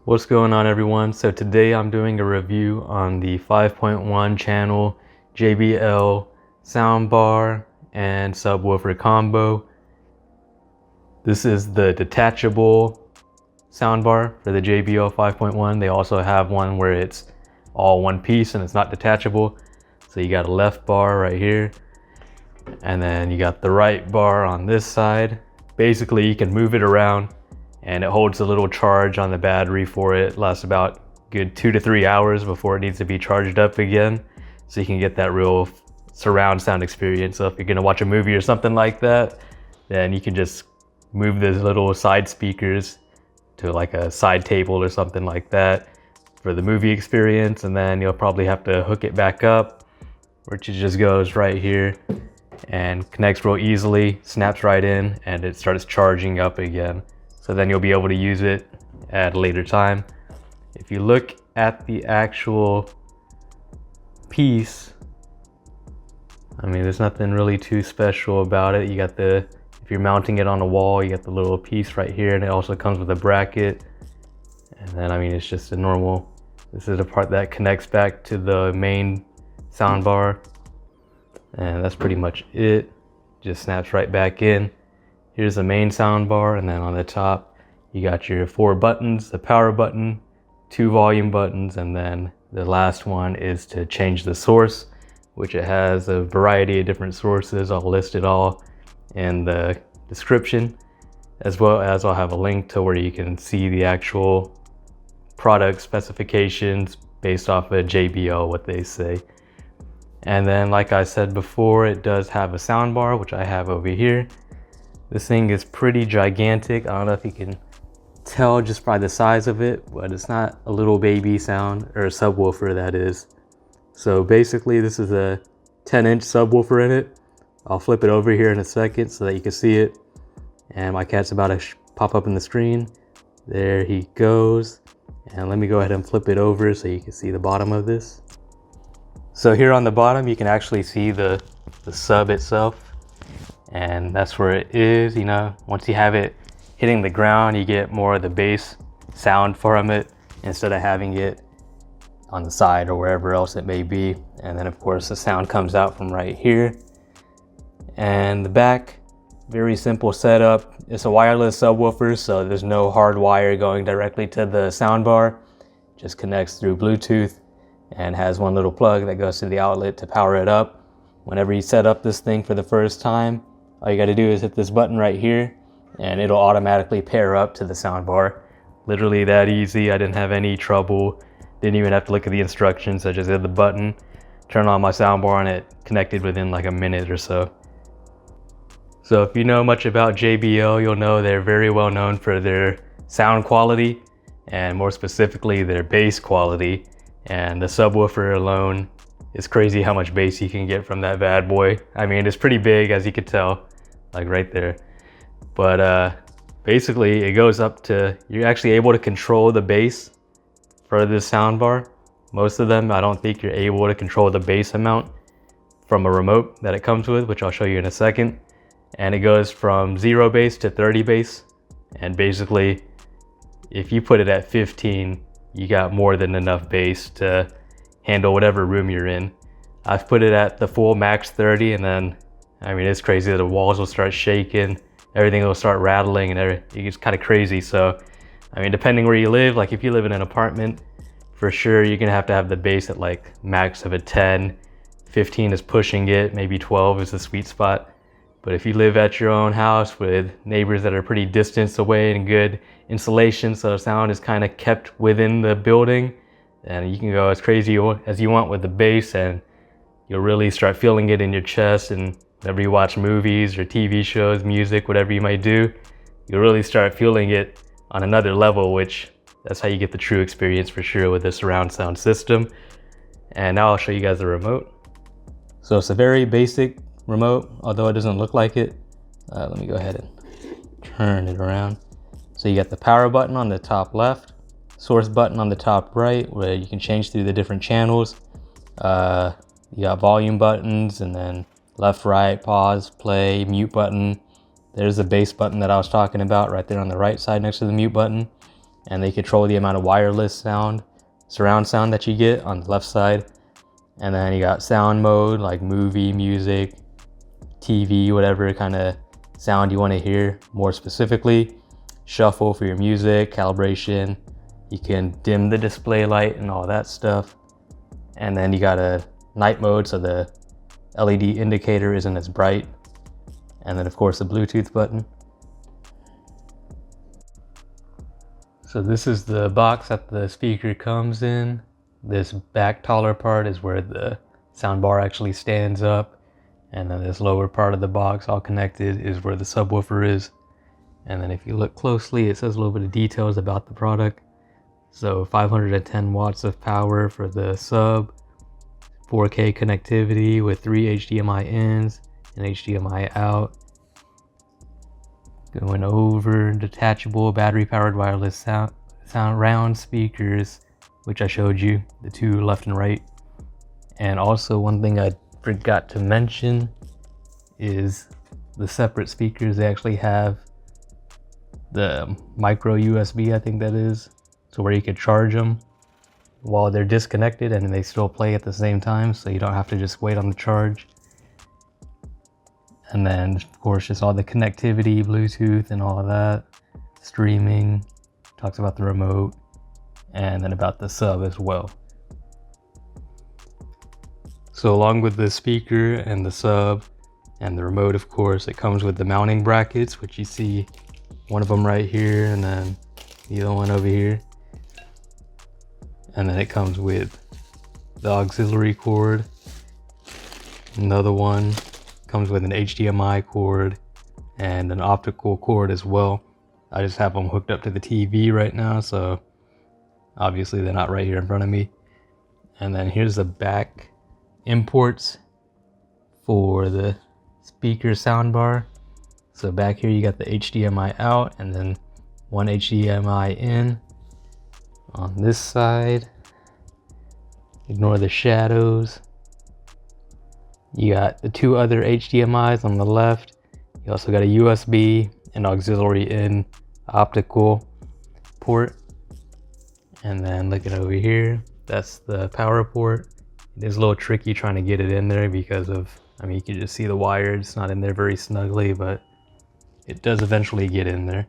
What's going on, everyone? So today I'm doing a review on the 5.1 channel JBL soundbar and subwoofer combo. This is the detachable soundbar for the JBL 5.1. They also have one where it's all one piece and it's not detachable. So you got a left bar right here, and then you got the right bar on this side. Basically, you can move it around and it holds a little charge on the battery for it. Lasts about good 2 to 3 hours before it needs to be charged up again. So you can get that real surround sound experience. So if you're gonna watch a movie or something like that, then you can just move those little side speakers to like a side table or something like that for the movie experience. And then you'll probably have to hook it back up, which it just goes right here and connects real easily, snaps right in, and it starts charging up again. So then you'll be able to use it at a later time. If you look at the actual piece, I mean, there's nothing really too special about it. You got the, if you're mounting it on a wall, you got the little piece right here, and it also comes with a bracket. And then, I mean, it's just a normal, this is the part that connects back to the main soundbar. And that's pretty much it. Just snaps right back in. Here's the main soundbar, and then on the top you got your 4 buttons, the power button, 2 volume buttons, and then the last one is to change the source, which it has a variety of different sources. I'll list it all in the description, as well as I'll have a link to where you can see the actual product specifications based off of JBL, what they say. And then, like I said before, it does have a soundbar, which I have over here. This thing is pretty gigantic. I don't know if you can tell just by the size of it, but it's not a little baby sound, or a subwoofer that is. So basically this is a 10-inch subwoofer in it. I'll flip it over here in a second so that you can see it. And my cat's about to pop up in the screen. There he goes. And let me go ahead and flip it over so you can see the bottom of this. So here on the bottom, you can actually see the sub itself. And that's where it is. You know, once you have it hitting the ground, you get more of the bass sound from it instead of having it on the side or wherever else it may be. And then of course the sound comes out from right here. And the back, very simple setup. It's a wireless subwoofer, so there's no hard wire going directly to the soundbar. Just connects through Bluetooth and has one little plug that goes to the outlet to power it up. Whenever you set up this thing for the first time, all you got to do is hit this button right here and it'll automatically pair up to the soundbar. Literally that easy. I didn't have any trouble. Didn't even have to look at the instructions. I just hit the button, turn on my soundbar, and it connected within like a minute or so. So if you know much about JBL, you'll know they're very well known for their sound quality, and more specifically their bass quality. And the subwoofer alone, it's crazy how much bass you can get from that bad boy. I mean, it's pretty big, as you could tell, like right there. But basically it goes up to, you're actually able to control the bass for this soundbar. Most of them, I don't think you're able to control the bass amount from a remote that it comes with, which I'll show you in a second. And it goes from 0 bass to 30 bass. And basically, if you put it at 15, you got more than enough bass to handle whatever room you're in. I've put it at the full max 30, and then, I mean, it's crazy. The walls will start shaking, everything will start rattling, and everything. It's kind of crazy. So, I mean, depending where you live, like if you live in an apartment, for sure you're gonna have to have the bass at like max of a 10. 15 is pushing it, maybe 12 is the sweet spot. But if you live at your own house with neighbors that are pretty distance away and good insulation, so the sound is kind of kept within the building, and you can go as crazy as you want with the bass, and you'll really start feeling it in your chest. And whenever you watch movies or TV shows, music, whatever you might do, you'll really start feeling it on another level, which that's how you get the true experience for sure with the surround sound system. And now I'll show you guys the remote. So it's a very basic remote, although it doesn't look like it. Let me go ahead and turn it around. So you got the power button on the top left, source button on the top right, where you can change through the different channels. You got volume buttons, and then left, right, pause, play, mute button. There's the bass button that I was talking about right there on the right side next to the mute button. and they control the amount of wireless sound, surround sound that you get on the left side. And then you got sound mode, like movie, music, TV, whatever kind of sound you want to hear more specifically. Shuffle for your music, calibration. You can dim the display light and all that stuff. And then you got a night mode, so the LED indicator isn't as bright. And then of course the Bluetooth button. So this is the box that the speaker comes in. This back taller part is where the soundbar actually stands up. And then this lower part of the box, all connected, is where the subwoofer is. And then if you look closely, it says a little bit of details about the product. So 510 watts of power for the sub, 4K connectivity with 3 HDMI ins and HDMI out. Going over detachable battery powered wireless sound round speakers, which I showed you, the two left and right. And also one thing I forgot to mention is the separate speakers. They actually have the micro USB, I think that is, so where you could charge them while they're disconnected and they still play at the same time, so you don't have to just wait on the charge. And then of course just all the connectivity, Bluetooth and all of that, streaming, talks about the remote, and then about the sub as well. So along with the speaker and the sub and the remote, of course, it comes with the mounting brackets, which you see one of them right here and then the other one over here. And then it comes with the auxiliary cord. Another one comes with an HDMI cord and an optical cord as well. I just have them hooked up to the TV right now, so obviously they're not right here in front of me. And then here's the back imports for the speaker soundbar. So back here you got the HDMI out and then one HDMI in. On this side, ignore the shadows, you got the two other HDMIs on the left. You also got a USB and auxiliary in optical port. And then looking over here, that's the power port. It is a little tricky trying to get it in there because of, I mean, you can just see the wire. It's not in there very snugly, but it does eventually get in there.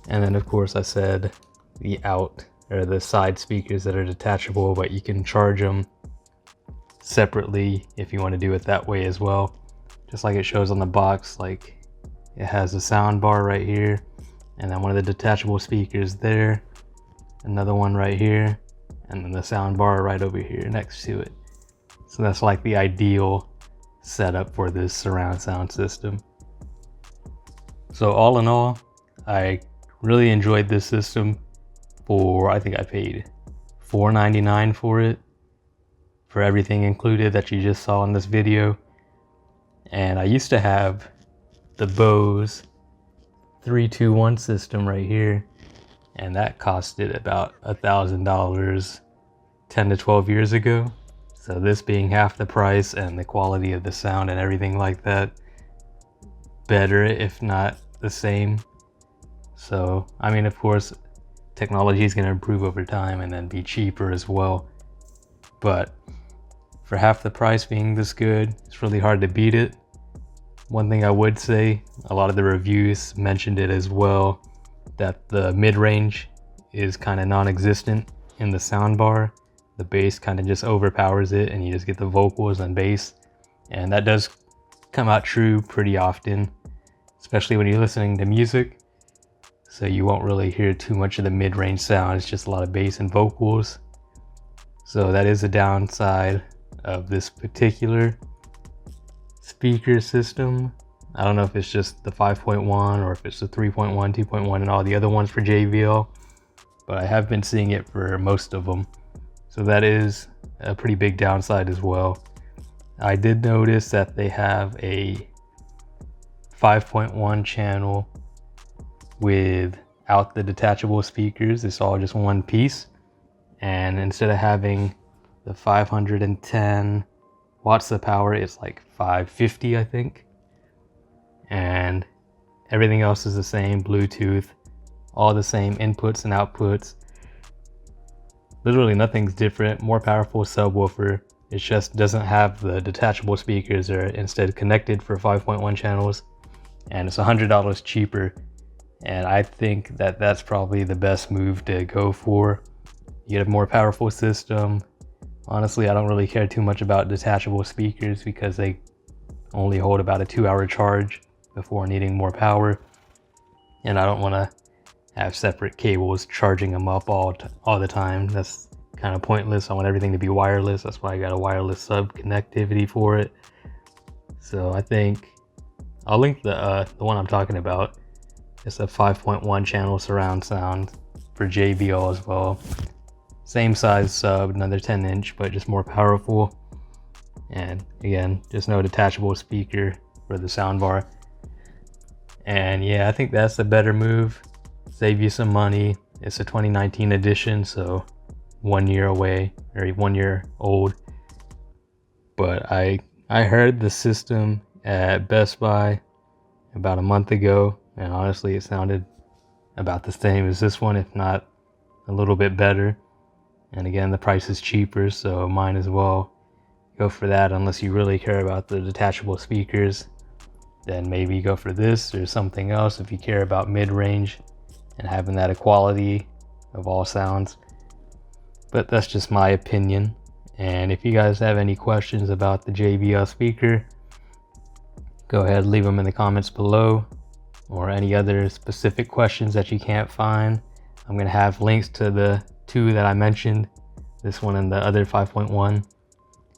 And then of course I said the out, or the side speakers that are detachable, but you can charge them separately if you want to do it that way as well. Just like it shows on the box, like it has a sound bar right here, and then one of the detachable speakers there, another one right here, and then the sound bar right over here next to it. So that's like the ideal setup for this surround sound system. So all in all, I really enjoyed this system. I think I paid $4.99 for it, for everything included that you just saw in this video. And I used to have the Bose 321 system right here, and that costed about $1,000 10 to 12 years ago. So this being half the price and the quality of the sound and everything like that, better if not the same. So I mean, of course technology is going to improve over time and then be cheaper as well, but for half the price being this good, it's really hard to beat it. One thing I would say, a lot of the reviews mentioned it as well, that the mid-range is kind of non-existent in the soundbar. The bass kind of just overpowers it and you just get the vocals and bass, and that does come out true pretty often, especially when you're listening to music. So you won't really hear too much of the mid-range sound, it's just a lot of bass and vocals. So that is a downside of this particular speaker system. I don't know if it's just the 5.1 or if it's the 3.1, 2.1 and all the other ones for JBL, but I have been seeing it for most of them. So that is a pretty big downside as well. I did notice that they have a 5.1 channel without the detachable speakers. It's all just one piece, and instead of having the 510 watts of power, it's like 550 I think, and everything else is the same. Bluetooth, all the same inputs and outputs. Literally nothing's different. More powerful subwoofer. It just doesn't have the detachable speakers. They're instead connected for 5.1 channels, and it's $100 cheaper. And I think that that's probably the best move to go for. You get a more powerful system. Honestly, I don't really care too much about detachable speakers because they only hold about a 2-hour charge before needing more power. And I don't want to have separate cables charging them up all the time. That's kind of pointless. I want everything to be wireless. That's why I got a wireless sub connectivity for it. So I think I'll link the one I'm talking about. It's a 5.1 channel surround sound for JBL as well. Same size sub, another 10-inch, but just more powerful. And again, just no detachable speaker for the soundbar. And yeah, I think that's the better move. Save you some money. It's a 2019 edition, so 1 year away, or 1 year old. But I heard the system at Best Buy about a month ago, and honestly it sounded about the same as this one, if not a little bit better. And again, the price is cheaper, so might as well go for that. Unless you really care about the detachable speakers, then maybe go for this or something else if you care about mid-range and having that equality of all sounds. But that's just my opinion. And if you guys have any questions about the JBL speaker, go ahead, leave them in the comments below, or any other specific questions that you can't find. I'm gonna have links to the 2 that I mentioned, this one and the other 5.1,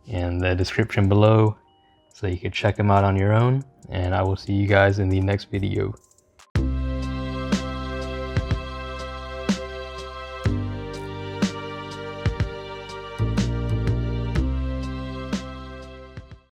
in the description below, so you can check them out on your own. And I will see you guys in the next video.